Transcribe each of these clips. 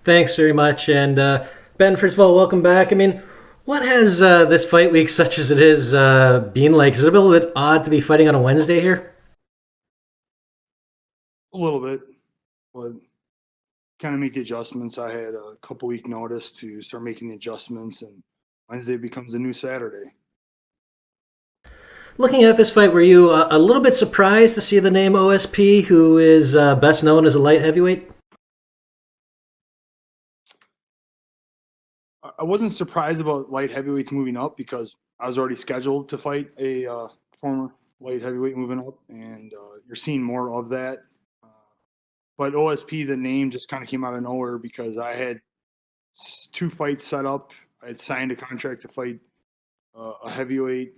Thanks very much. And Ben, first of all, welcome back. I mean, what has this fight week, such as it is, been like? Is it a little bit odd to be fighting on a Wednesday here? A little bit, but kind of make the adjustments. I had a couple week notice to start making the adjustments, and Wednesday becomes a new Saturday. Looking at this fight, were you a little bit surprised to see the name OSP, who is best known as a light heavyweight? I wasn't surprised about light heavyweights moving up because I was already scheduled to fight a former light heavyweight moving up, and you're seeing more of that. Uh, but OSP, the name just kind of came out of nowhere because I had two fights set up. I had signed a contract to fight a heavyweight.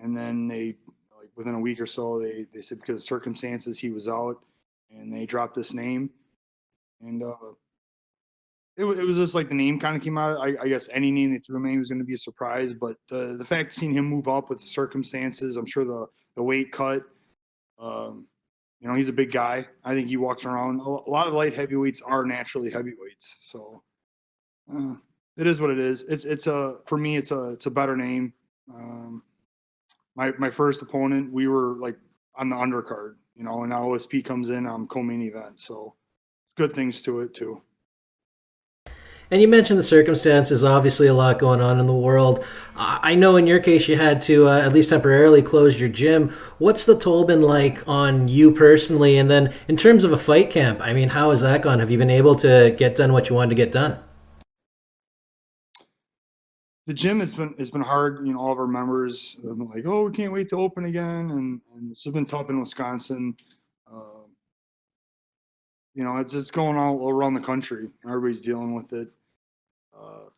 And then they, like within a week or so, they said because of circumstances he was out, and they dropped this name. And it was just like the name kind of came out. I guess any name they threw him in was going to be a surprise, but the fact of seeing him move up with the circumstances, I'm sure the weight cut. Um, he's a big guy. I think he walks around. A lot of light heavyweights are naturally heavyweights, so uh, it is what it is. It's a for me it's a better name. Um, my first opponent, we were like on the undercard, and now OSP comes in on co-main event, so it's good things to it too. And you mentioned the circumstances, obviously, a lot going on in the world. I know in your case you had to, at least temporarily, close your gym. What's the toll been like on you personally? And then in terms of a fight camp, I mean, how has that gone? Have you been able to get done what you wanted to get done? The gym, it's been hard. All of our members have been like, oh, we can't wait to open again, and it's been tough in Wisconsin. Uh, it's going all around the country. Everybody's dealing with it.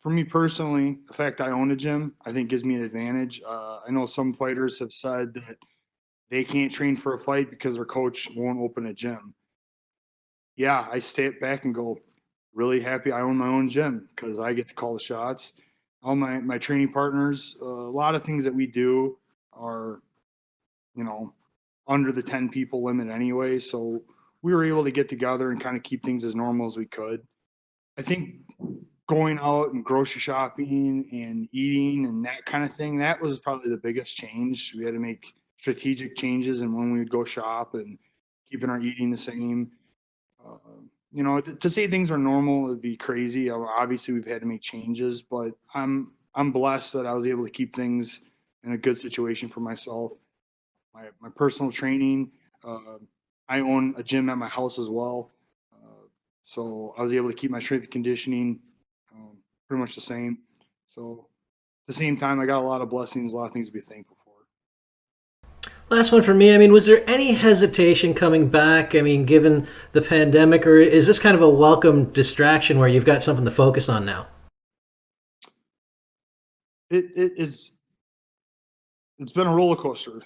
For me personally, the fact I own a gym, I think gives me an advantage. I know some fighters have said that they can't train for a fight because their coach won't open a gym. Yeah, I step back and go, really happy I own my own gym because I get to call the shots. All my training partners, a lot of things that we do are, you know, under the 10 people limit anyway. So we were able to get together and kind of keep things as normal as we could. I think going out and grocery shopping and eating and that kind of thing, that was probably the biggest change. We had to make strategic changes and when we would go shop and keeping our eating the same. Uh, to say things are normal would be crazy. Obviously, we've had to make changes, but I'm blessed that I was able to keep things in a good situation for myself. My personal training. Uh, I own a gym at my house as well, so I was able to keep my strength and conditioning pretty much the same. So at the same time, I got a lot of blessings, a lot of things to be thankful for. Last one for me. I mean, was there any hesitation coming back? I mean, given the pandemic, or is this kind of a welcome distraction where you've got something to focus on now? It's been a roller coaster,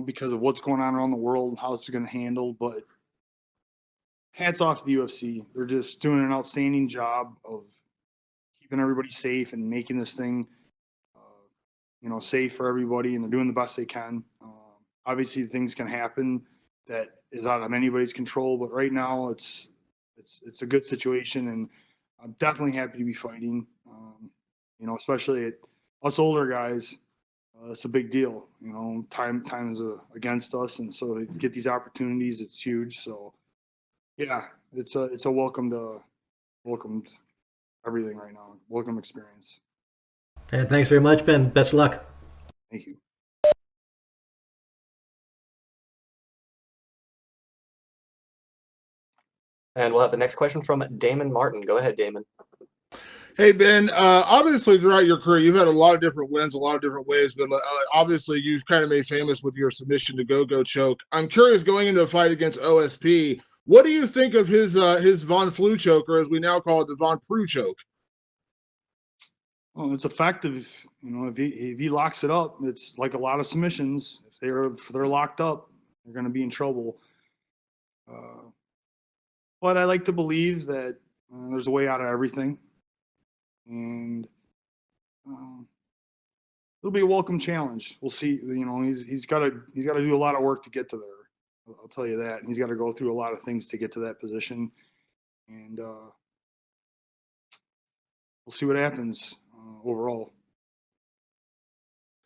because of what's going on around the world and how it's going to handle. But hats off to the UFC. They're just doing an outstanding job of keeping everybody safe and making this thing, safe for everybody, and they're doing the best they can. Obviously, things can happen that is out of anybody's control, but right now it's a good situation, and I'm definitely happy to be fighting. Especially at us older guys, it's a big deal. Time is against us, and so to get these opportunities, it's huge. So yeah, it's a welcomed everything right now. Welcome experience. And thanks very much, Ben. Best of luck. Thank you. And we'll have the next question from Damon Martin. Go ahead, Damon. Hey Ben, obviously throughout your career you've had a lot of different wins, a lot of different ways, but obviously you've kind of made famous with your submission to go choke. I'm curious, going into a fight against OSP, what do you think of his Von Flu choke, or as we now call it, the Von Preux choke? Well, it's effective. If he locks it up, it's like a lot of submissions. If they're locked up, they're going to be in trouble. Uh, but I like to believe that there's a way out of everything, and um, it'll be a welcome challenge. We'll see. He's got to do a lot of work to get to there. I'll tell you that. And he's got to go through a lot of things to get to that position. And we'll see what happens overall.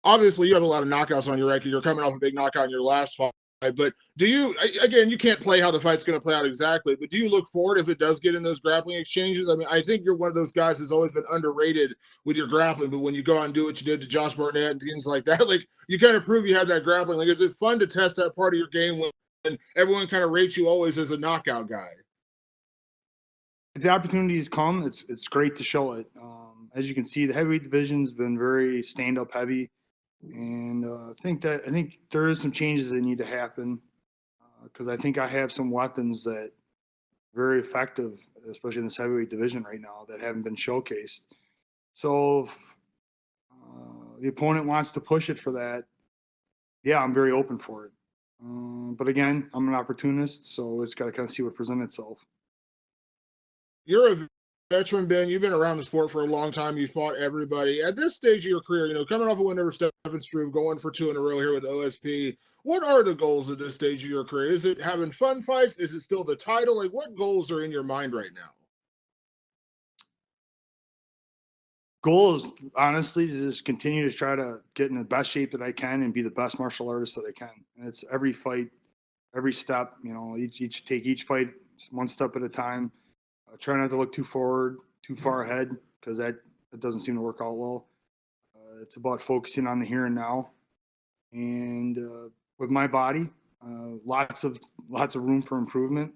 Obviously, you have a lot of knockouts on your record. You're coming off a big knockout in your last fight. But do you, again, you can't play how the fight's going to play out exactly, but do you look forward if it does get in those grappling exchanges? I mean, I think you're one of those guys that's always been underrated with your grappling, but when you go out and do what you did to Josh Barnett and things like that, like you kind of prove you have that grappling. Like, is it fun to test that part of your game when everyone kind of rates you always as a knockout guy? If the opportunities come, it's great to show it. As you can see, the heavyweight division's been very stand-up heavy, and I think there is some changes that need to happen because I think I have some weapons that are very effective, especially in this heavyweight division right now, that haven't been showcased. So if the opponent wants to push it for that, yeah, I'm very open for it. But again, I'm an opportunist, so it's got to kind of see what presents itself. You're a veteran, Ben. You've been around the sport for a long time. You fought everybody. At this stage of your career, coming off a win over Stephen Struve, going for 2 in a row here with OSP, what are the goals at this stage of your career? Is it having fun fights? Is it still the title? Like, what goals are in your mind right now? Goal is honestly to just continue to try to get in the best shape that I can and be the best martial artist that I can. And it's every fight, every step, take each fight one step at a time. Try not to look too forward, too far ahead, because that doesn't seem to work out well. It's about focusing on the here and now, and with my body, lots of room for improvement,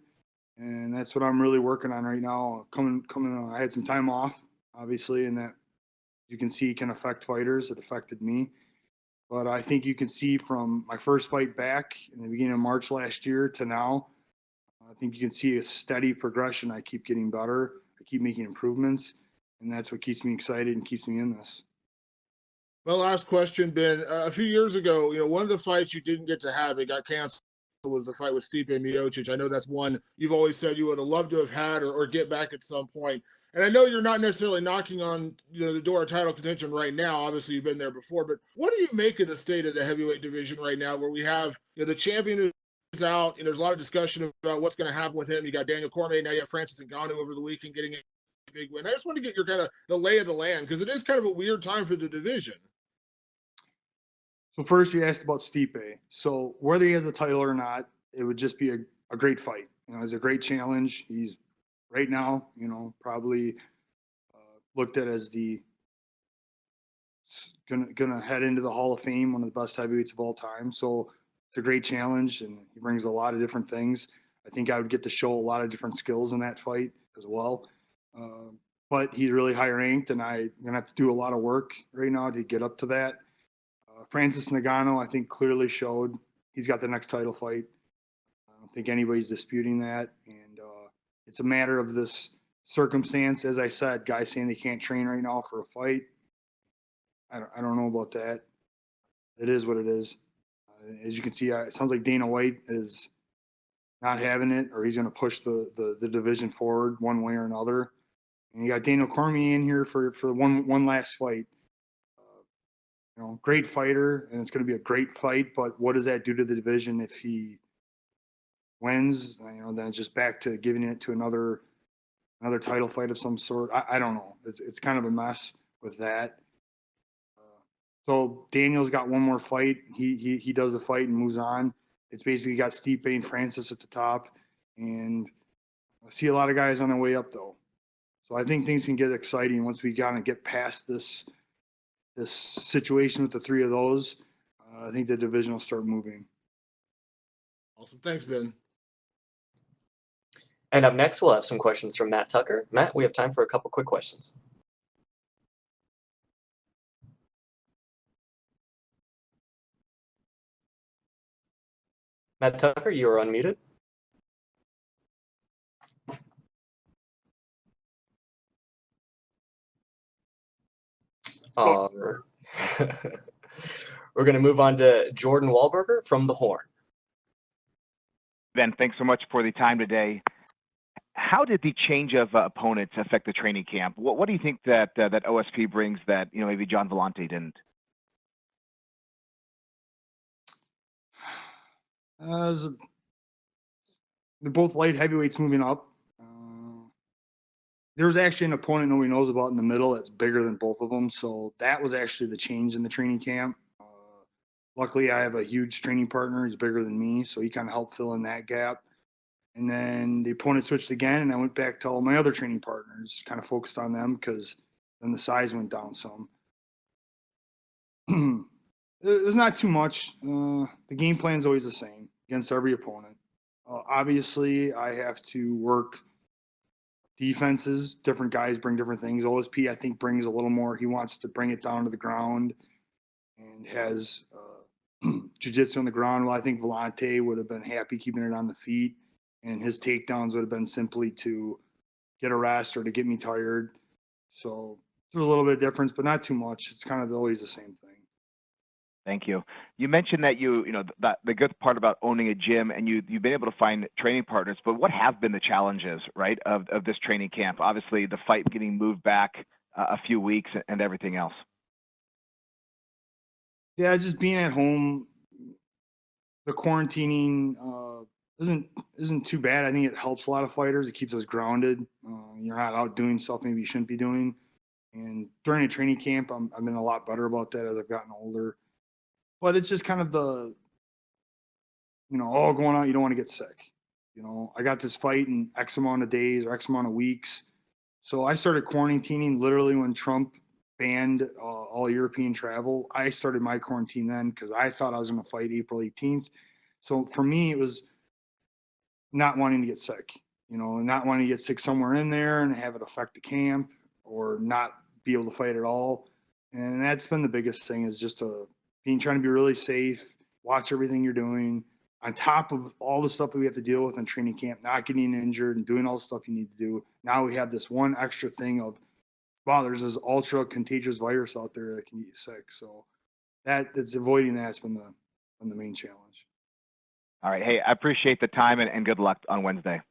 and that's what I'm really working on right now. I had some time off, obviously, and that you can see can affect fighters. It affected me, but I think you can see from my first fight back in the beginning of March last year to now, I think you can see a steady progression. I keep getting better. I keep making improvements, and that's what keeps me excited and keeps me in this. My last question, Ben. A few years ago, one of the fights you didn't get to have, it got canceled, was the fight with Stipe Miocic. I know that's one you've always said you would have loved to have had or get back at some point. And I know you're not necessarily knocking on the door of title contention right now. Obviously, you've been there before. But what do you make of the state of the heavyweight division right now, where we have the champion is out, and there's a lot of discussion about what's going to happen with him. You got Daniel Cormier, now you have Francis Ngannou over the weekend getting a big win. I just want to get your kind of the lay of the land, because it is kind of a weird time for the division. So first, you asked about Stipe. So whether he has a title or not, it would just be a great fight. It's a great challenge. He's right now, probably looked at as the gonna head into the Hall of Fame, one of the best heavyweights of all time. So it's a great challenge, and he brings a lot of different things. I think I would get to show a lot of different skills in that fight as well. But he's really high ranked, and I'm gonna have to do a lot of work right now to get up to that. Francis Ngannou, I think, clearly showed he's got the next title fight. I don't think anybody's disputing that, and it's a matter of this circumstance. As I said, guys saying they can't train right now for a fight. I don't know about that. It is what it is. As you can see, it sounds like Dana White is not having it, or he's going to push the division forward one way or another. And you got Daniel Cormier in here for one last fight. Great fighter, and it's going to be a great fight. But what does that do to the division if he wins? Then it's just back to giving it to another title fight of some sort. I don't know. It's kind of a mess with that. So Daniel's got one more fight. He does the fight and moves on. It's basically got Stipe and Francis at the top, and I see a lot of guys on their way up though. So I think things can get exciting once we kind of get past this situation with the three of those. I think the division will start moving. Awesome. Thanks, Ben. And up next, we'll have some questions from Matt Tucker. Matt, we have time for a couple quick questions. Matt Tucker, you are unmuted. We're going to move on to Jordan Wahlberger from The Horn. Ben, thanks so much for the time today. How did the change of opponents affect the training camp? What do you think that OSP brings that maybe John Vellante didn't? They're both light heavyweights moving up. there's actually an opponent nobody knows about in the middle that's bigger than both of them. So that was actually the change in the training camp. Luckily, I have a huge training partner. He's bigger than me, so he kind of helped fill in that gap. And then the opponent switched again, and I went back to all my other training partners, kind of focused on them because then the size went down some. There's not too much. The game plan's always the same against every opponent. Obviously, I have to work defenses. Different guys bring different things. OSP, I think, brings a little more. He wants to bring it down to the ground and has jiu-jitsu on the ground. Well, I think Vellante would have been happy keeping it on the feet, and his takedowns would have been simply to get a rest or to get me tired. So there's a little bit of difference, but not too much. It's kind of always the same thing. Thank you. You mentioned that that the good part about owning a gym and you've been able to find training partners, but what have been the challenges, right, of this training camp? Obviously, the fight getting moved back a few weeks and everything else. Yeah, just being at home, the quarantining isn't too bad. I think it helps a lot of fighters. It keeps us grounded. You're not out doing stuff maybe you shouldn't be doing. And during a training camp, I've been a lot better about that as I've gotten older. But it's just kind of the, all going on. You don't want to get sick. I got this fight in X amount of days or X amount of weeks. So I started quarantining literally when Trump banned all European travel. I started my quarantine then because I thought I was going to fight April 18th. So for me, it was not wanting to get sick, not wanting to get sick somewhere in there and have it affect the camp or not be able to fight at all. And that's been the biggest thing is just trying to be really safe, watch everything you're doing on top of all the stuff that we have to deal with in training camp, not getting injured and doing all the stuff you need to do. Now we have this one extra thing of, wow, there's this ultra contagious virus out there that can get you sick. So that's avoiding that's been the main challenge. All right. Hey, I appreciate the time and good luck on Wednesday.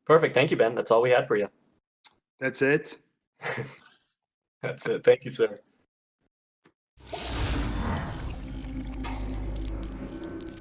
Perfect. Thank you, Ben. That's all we had for you. That's it. That's it. Thank you, sir.